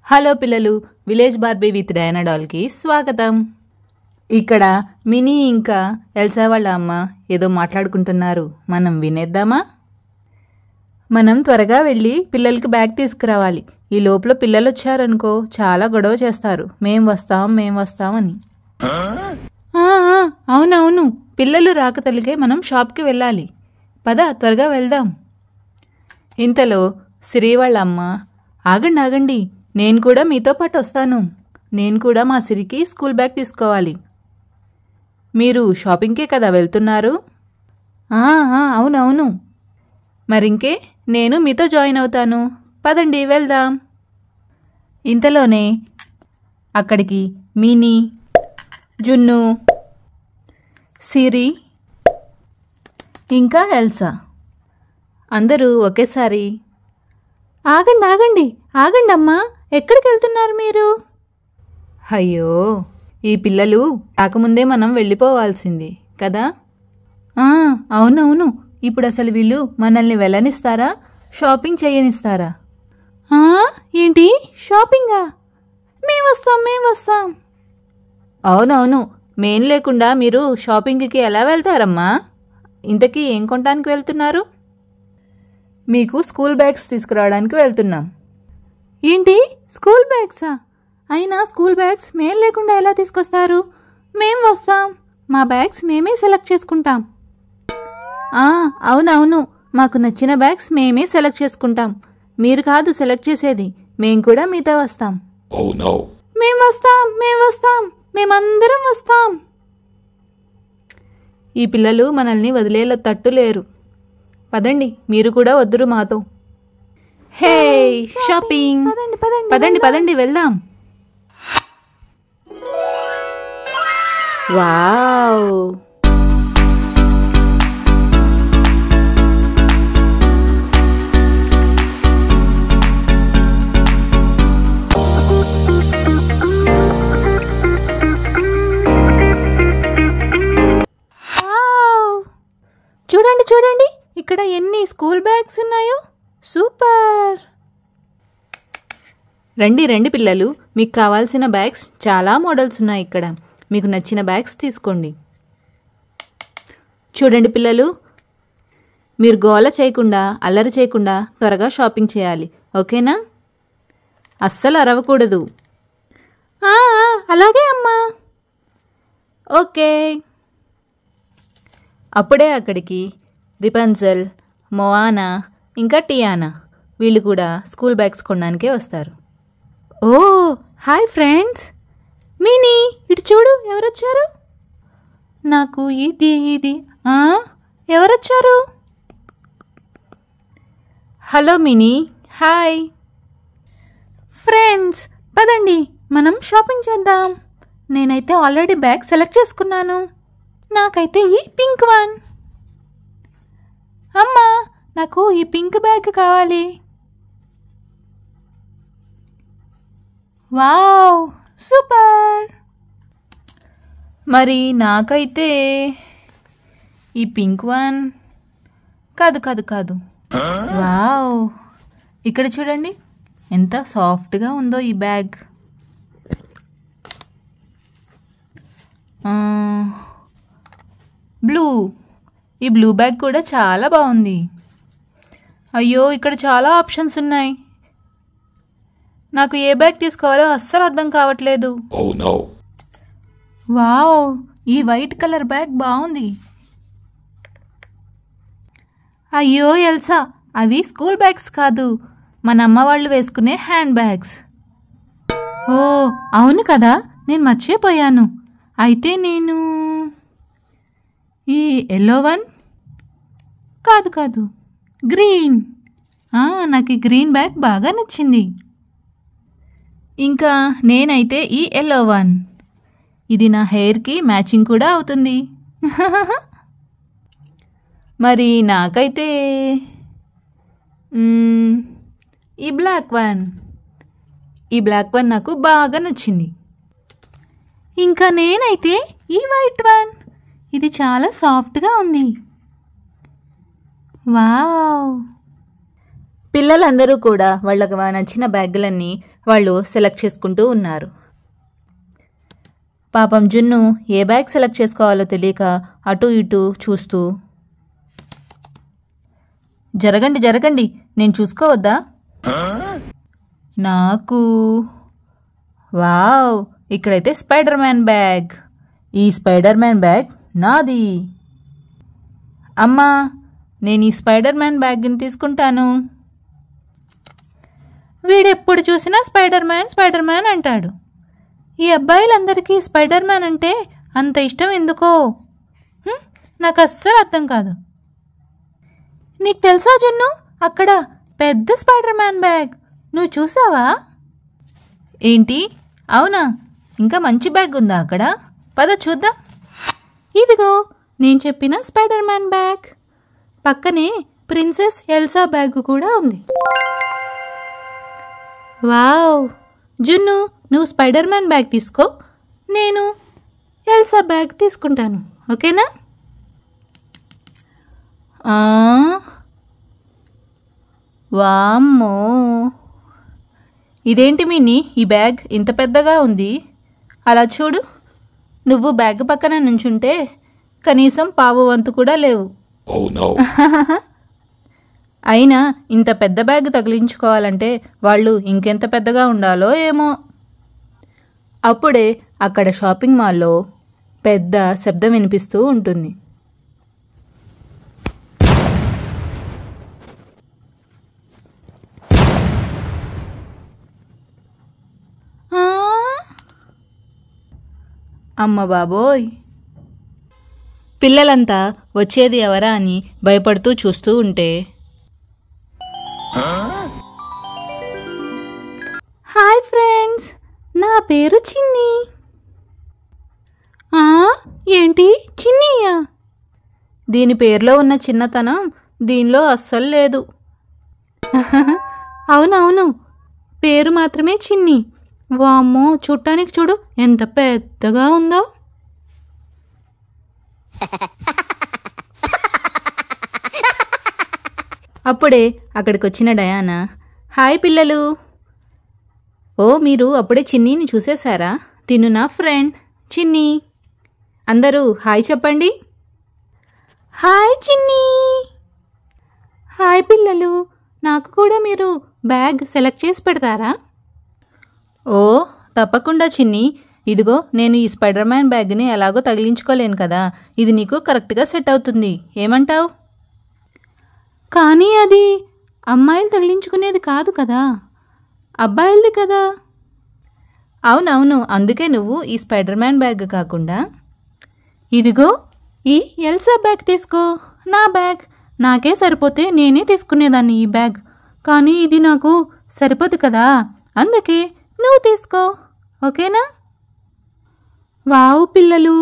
Hello పిల్లలు, village Barbie with Diana డాల్కి స్వాగతం. ఇక్కడ మినీ ఇంకా ఎల్సా వాళ్ళ అమ్మ ఏదో మాట్లాడుకుంటున్నారు. మనం వినేద్దామా? మనం త్వరగా వెళ్ళి పిల్లలకి బ్యాగ్ తీసుకురావాలి. ఈ లోపల పిల్లలు వచ్చారనుకో చాలా గొడవ చేస్తారు, మేం వస్తామని. అవునవును, పిల్లలు రాక తల్లికే మనం షాప్కి వెళ్ళాలి. పద త్వరగా వెళ్దాం. ఇంతలో శ్రీ వాళ్ళ అమ్మ, ఆగండి, నేను కూడా మీతో పాటు వస్తాను. నేను కూడా మా సిరికి స్కూల్ బ్యాగ్ తీసుకోవాలి. మీరు షాపింగ్కే కదా వెళ్తున్నారు? అవునవును. మరింకే నేను మీతో జాయిన్ అవుతాను. పదండి వెళ్దాం. ఇంతలోనే అక్కడికి మినీ, జున్ను, సిరి ఇంకా ఎల్సా అందరూ ఒకేసారి, ఆగండి అమ్మా, ఎక్కడికి వెళ్తున్నారు మీరు? అయ్యో, ఈ పిల్లలు రాకముందే మనం వెళ్ళిపోవాల్సింది కదా. అవునవును, ఇప్పుడు అసలు వీళ్ళు మనల్ని వెళ్ళనిస్తారా, షాపింగ్ చేయనిస్తారా? ఏంటి షాపింగా? మేం వస్తాం. అవునవును, మేం లేకుండా మీరు షాపింగ్కి ఎలా వెళ్తారమ్మా? ఇంతకీ ఏం కొనడానికి వెళ్తున్నారు? మీకు స్కూల్ బ్యాగ్స్ తీసుకురావడానికి వెళ్తున్నాం. ఏంటి స్కూల్ బ్యాగ్సా? అయినా స్కూల్ బ్యాగ్స్ మేం లేకుండా ఎలా తీసుకొస్తారు? మేం వస్తాం, మా బ్యాగ్స్ మేమే సెలెక్ట్ చేసుకుంటాం. అవునవును, మాకు నచ్చిన బ్యాగ్స్ మేమే సెలెక్ట్ చేసుకుంటాం. మీరు కాదు సెలెక్ట్ చేసేది, మేం కూడా మీతో వస్తాం. మేం వస్తాం, మేమందరం వస్తాం. ఈ పిల్లలు మనల్ని వదిలేలా తట్టు లేరు. పదండి, మీరు కూడా వద్దురు మాతో. హే షాపింగ్, పదండి వెళ్దాం. వావ్, చూడండి ఇక్కడ ఎన్ని స్కూల్ బ్యాగ్స్ ఉన్నాయో. సూపర్. రండి పిల్లలు, మీకు కావాల్సిన బ్యాగ్స్ చాలా మోడల్స్ ఉన్నాయి ఇక్కడ. మీకు నచ్చిన బ్యాగ్స్ తీసుకోండి. చూడండి పిల్లలు, మీరు గోల చేయకుండా, అల్లరి చేయకుండా త్వరగా షాపింగ్ చేయాలి, ఓకేనా? అస్సలు అరవకూడదు. అలాగే అమ్మా. ఓకే. అప్పుడే అక్కడికి రిపన్జల్, మొవానా ఇంకా టియానా వీళ్ళు కూడా స్కూల్ బ్యాగ్స్ కొనడానికే వస్తారు. ఓ హాయ్ ఫ్రెండ్స్. మినీ, ఇటు చూడు, ఎవరొచ్చారు? నాకు ఇది ఎవరొచ్చారు? హలో మినీ. హాయ్ ఫ్రెండ్స్, పదండి మనం షాపింగ్ చేద్దాం. నేనైతే ఆల్రెడీ బ్యాగ్ సెలెక్ట్ చేసుకున్నాను. నాకైతే ఈ పింక్ వన్. అమ్మా, నాకు ఈ పింక్ బ్యాగ్ కావాలి. Wow super. మరి నాకైతే ఈ పింక్ వన్. కాదు. వావ్, ఇక్కడ చూడండి ఎంత సాఫ్ట్గా ఉందో ఈ బ్యాగ్. బ్లూ, ఈ బ్లూ బ్యాగ్ కూడా చాలా బాగుంది. అయ్యో, ఇక్కడ చాలా ఆప్షన్స్ ఉన్నాయి. నాకు ఏ బ్యాగ్ తీసుకోవాలో అస్సలు అర్థం కావట్లేదు. వావ్, ఈ వైట్ కలర్ బ్యాగ్ బాగుంది. అయ్యో ఎల్సా, అవి స్కూల్ బ్యాగ్స్ కాదు, మన అమ్మ వాళ్ళు వేసుకునే హ్యాండ్ బ్యాగ్స్. ఓ అవును కదా, నేను మర్చిపోయాను. అయితే నేను ఈ ఎల్లో వన్. కాదు, గ్రీన్. నాకు ఈ గ్రీన్ బ్యాగ్ బాగా నచ్చింది. ఇంకా నేనైతే ఈ ఎల్లో వన్. ఇది నా హెయిర్కి మ్యాచింగ్ కూడా అవుతుంది. మరి నాకైతే ఈ బ్లాక్ వన్. ఈ బ్లాక్ వన్ నాకు బాగా నచ్చింది. ఇంకా నేనైతే ఈ వైట్ వన్. ఇది చాలా సాఫ్ట్గా ఉంది. వావ్. పిల్లలందరూ కూడా వాళ్ళకు నచ్చిన బ్యాగులన్నీ వాళ్ళు సెలెక్ట్ చేసుకుంటూ ఉన్నారు. పాపం జున్ను ఏ బ్యాగ్ సెలెక్ట్ చేసుకోవాలో తెలియక అటు ఇటు చూస్తూ, జరగండి జరగండి, నేను చూసుకోవద్దా? నాకు వావ్, ఇక్కడైతే స్పైడర్ మ్యాన్ బ్యాగ్. ఈ స్పైడర్ మ్యాన్ బ్యాగ్ నాది. అమ్మా, నేను ఈ స్పైడర్ మ్యాన్ బ్యాగ్ని తీసుకుంటాను. వీడెప్పుడు చూసినా స్పైడర్ మ్యాన్ అంటాడు. ఈ అబ్బాయిలందరికీ స్పైడర్ మ్యాన్ అంటే అంత ఇష్టం ఎందుకో నాకు అస్సలు అర్థం కాదు. నీకు తెలుసా జున్ను, అక్కడ పెద్ద స్పైడర్ మ్యాన్ బ్యాగ్ నువ్వు చూసావా? ఏంటి, అవునా? ఇంకా మంచి బ్యాగ్ ఉందా అక్కడ? పద చూద్దాం. ఇదిగో నేను చెప్పిన స్పైడర్ మ్యాన్ బ్యాగ్. పక్కనే ప్రిన్సెస్ ఎల్సా బ్యాగ్ కూడా ఉంది. వావ్, జున్ను నువ్వు స్పైడర్ మ్యాన్ బ్యాగ్ తీసుకో, నేను ఎల్సా బ్యాగ్ తీసుకుంటాను, ఓకేనా? వామ్మో, ఇదేంటి మినీ, ఈ బ్యాగ్ ఇంత పెద్దగా ఉంది? అలా చూడు, నువ్వు బ్యాగ్ పక్కన నుంచుంటే కనీసం పావు వంతు కూడా లేవు. అయినా ఇంత పెద్ద బ్యాగ్ తగిలించుకోవాలంటే వాళ్ళు ఇంకెంత పెద్దగా ఉండాలో ఏమో. అప్పుడే అక్కడ షాపింగ్ మాల్లో పెద్ద శబ్దం వినిపిస్తూ ఉంటుంది. అమ్మ బాబోయ్, పిల్లలంతా వచ్చేది ఎవరా అని భయపడుతూ చూస్తూ ఉంటే, హాయ్ ఫ్రెండ్స్, నా పేరు చిన్ని. ఏంటి చిన్నీయా? దీని పేరులో ఉన్న చిన్నతనం దీనిలో అస్సలు లేదు. అవునవును, పేరు మాత్రమే చిన్ని. వామ్మో, చూడటానికి చూడు ఎంత పెద్దగా ఉందో. అప్పుడే అక్కడికి వచ్చిన డయానా, హాయ్ పిల్లలు. ఓ, మీరు అప్పుడే చిన్నీని చూసేశారా? తిను నా ఫ్రెండ్ చిన్ని. అందరూ హాయ్ చెప్పండి. హాయ్ చిన్ని. హాయ్ పిల్లలు, నాకు కూడా మీరు బ్యాగ్ సెలెక్ట్ చేసి పెడతారా? ఓ తప్పకుండా చిన్ని. ఇదిగో, నేను ఈ స్పైడర్ మ్యాన్ బ్యాగ్ని ఎలాగో తగిలించుకోలేను కదా, ఇది నీకు కరెక్ట్గా సెట్ అవుతుంది. ఏమంటావు? కానీ అది అమ్మాయిలు తగిలించుకునేది కాదు కదా, అబ్బాయిలది కదా. అవునవును, అందుకే నువ్వు ఈ స్పైడర్ మ్యాన్ బ్యాగ్ కాకుండా ఇదిగో ఈ ఎల్సా బ్యాగ్ తీసుకో. నా బ్యాగ్ నాకే సరిపోతే నేనే తీసుకునేదాన్ని ఈ బ్యాగ్, కానీ ఇది నాకు సరిపోదు కదా, అందుకే నువ్వు తీసుకో, ఓకేనా? వావ్ పిల్లలు,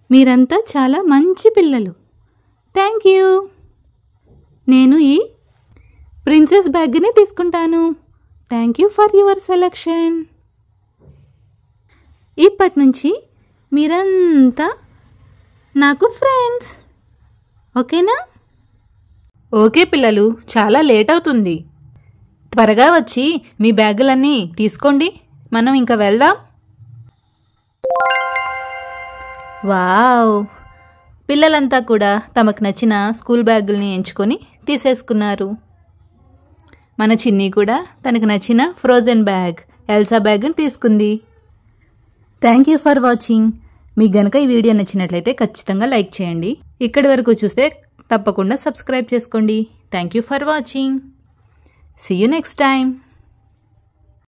మీరంతా చాలా మంచి పిల్లలు. Thank you. నేను ఈ ప్రిన్సెస్ బ్యాగ్ని తీసుకుంటాను. Thank you for your selection. ఇప్పటి నుంచి మీరంతా నాకు ఫ్రెండ్స్, ఓకేనా? ఓకే పిల్లలు, చాలా లేట్ అవుతుంది. త్వరగా వచ్చి మీ బ్యాగులన్నీ తీసుకోండి, మనం ఇంకా వెళ్దాం. వావ్, పిల్లలంతా కూడా తమకు నచ్చిన స్కూల్ బ్యాగుల్ని ఎంచుకొని తీసేసుకున్నారు. మన చిన్ని కూడా తనకు నచ్చిన ఫ్రోజన్ బ్యాగ్ ఎల్సా బ్యాగ్ని తీసుకుంది. Thank you for watching. మీకు గనక ఈ వీడియో నచ్చినట్లయితే ఖచ్చితంగా లైక్ చేయండి. ఇక్కడి వరకు చూస్తే తప్పకుండా సబ్స్క్రైబ్ చేసుకోండి. Thank you for watching. See you next time.